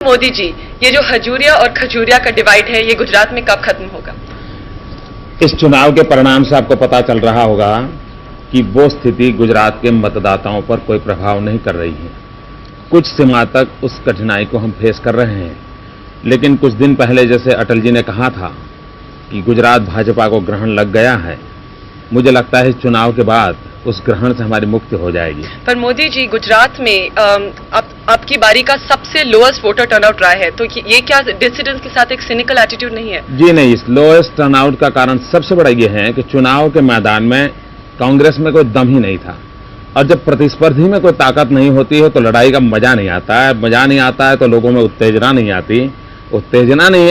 मोदी जी, ये जो हजूरिया और खजूरिया का डिवाइड है, ये गुजरात में कब खत्म होगा? इस चुनाव के परिणाम से आपको पता चल रहा होगा कि वो स्थिति गुजरात के मतदाताओं पर कोई प्रभाव नहीं कर रही है। कुछ सीमा तक उस कठिनाई को हम फेस कर रहे हैं, लेकिन कुछ दिन पहले जैसे अटल जी ने कहा था कि गुजरात भाजपा को ग्रहण लग गया है, मुझे लगता है इस चुनाव के बाद उस ग्रहण से हमारी मुक्ति हो जाएगी। पर मोदी जी, गुजरात में आपकी बारी का सबसे लोएस्ट वोटर टर्नआउट रहा है, तो ये क्या डिसिडेंट्स के साथ एक सिनिकल एटीट्यूड नहीं है? जी नहीं, इस लोएस्ट टर्नआउट का कारण सबसे बड़ा ये है कि चुनाव के मैदान में कांग्रेस में कोई दम ही नहीं था, और जब प्रतिस्पर्धी में कोई ताकत नहीं होती है तो लड़ाई का मजा नहीं आता है। मजा नहीं आता है तो लोगों में उत्तेजना नहीं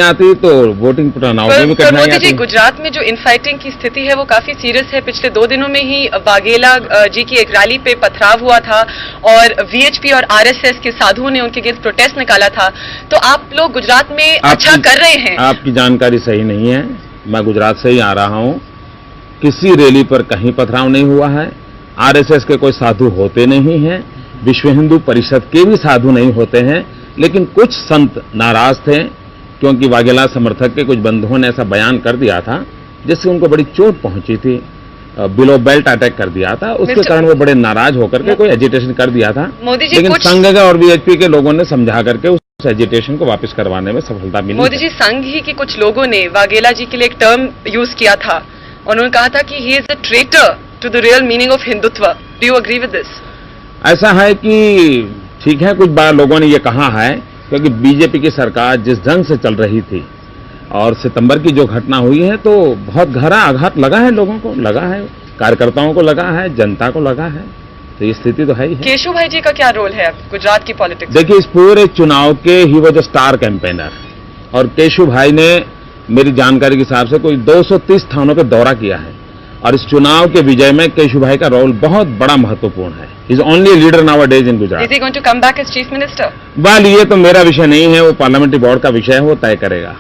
आती तो वोटिंग टर्नआउट में भी कठिनाई आती है। गुजरात में जो इनफाइटिंग की स्थिति है वो काफी सीरियस है। पिछले 2 दिनों में ही वाघेला जी की एक रैली पे पथराव हुआ था और वीएचपी और आरएसएस के साधुओं ने उनके अगेंस्ट प्रोटेस्ट निकाला था। तो आप लोग गुजरात में अच्छा कर रहे हैं? आपकी जानकारी सही नहीं है। मैं गुजरात से ही आ रहा हूं, किसी रैली पर कहीं पथराव नहीं हुआ है। आरएसएस के कोई साधु होते नहीं हैं, विश्व हिंदू परिषद के भी साधु नहीं होते हैं, लेकिन कुछ संत नाराज थे क्योंकि वाघेला समर्थक के कुछ बंधुओं ने ऐसा बयान कर दिया था जिससे उनको बड़ी चोट पहुंची थी, बिलो बेल्ट अटैक कर दिया था। उसके कारण वो बड़े नाराज होकर के कोई एजिटेशन कर दिया था। मोदी जी, लेकिन संघ और वीएचपी के लोगों ने समझा करके उस एजिटेशन को वापस करवाने में सफलता मिली। मोदी जी, संघ ही के कुछ लोगों ने वाघेला जी के लिए एक टर्म यूज किया था, उन्होंने कहा था कि he is a traitor to the real meaning of Hindutva. Do you agree with this? ऐसा है कि ठीक है, कुछ बार लोगों ने ये कहा है क्योंकि बीजेपी की सरकार जिस ढंग से चल रही थी और सितंबर की जो घटना हुई है तो बहुत गहरा आघात लगा है, लोगों को लगा है, कार्यकर्ताओं को लगा है, जनता को लगा है। तो ये स्थिति तो है ही है। केशव भाई जी का क्या रोल है गुजरात की पॉलिटिक्स? देखिए, इस पूरे चुनाव के ही वो जो स्टार कैंपेनर, और केशव भाई ने मेरी जानकारी के हिसाब से कोई 230 स्थानों पर दौरा किया है और इस चुनाव के विजय में केशव भाई का रोल बहुत बड़ा महत्वपूर्ण है। He is only leader nowadays in Gujarat. Is he going to come back as chief minister? वाल ये तो मेरा विषय नहीं है, वो पार्लियामेंट्री बोर्ड का विषय है, वो तय करेगा।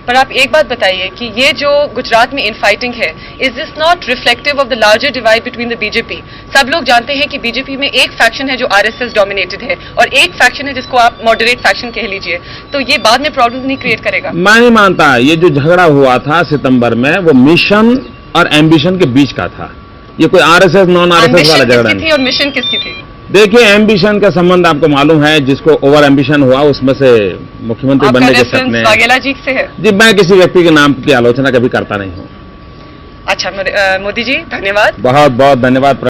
पर आप एक बात बताइए कि ये जो गुजरात में इनफाइटिंग है, is this not reflective of the larger divide between the BJP? सब लोग जानते हैं कि बीजेपी में एक फैक्शन है जो आरएसएस डोमिनेटेड है और एक फैक्शन है जिसको आप मॉडरेट फैक्शन कह लीजिए, तो ये बाद में प्रॉब्लम नहीं क्रिएट करेगा? मैं नहीं मानता। ये जो झगड़ा हुआ था सितंबर में, वो मिशन और एम्बिशन के बीच का था। ये कोई आरएसएस नॉन आरएसएस वाला झगड़ा नहीं। और मिशन किसकी थी? देखिए, एम्बिशन का संबंध आपको मालूम है, जिसको ओवर एम्बिशन हुआ उसमें से मुख्यमंत्री बनने के सपने। वाघेला जी से है? जी, मैं किसी व्यक्ति के नाम की आलोचना कभी करता नहीं हूँ। अच्छा मोदी जी, धन्यवाद। बहुत बहुत धन्यवाद।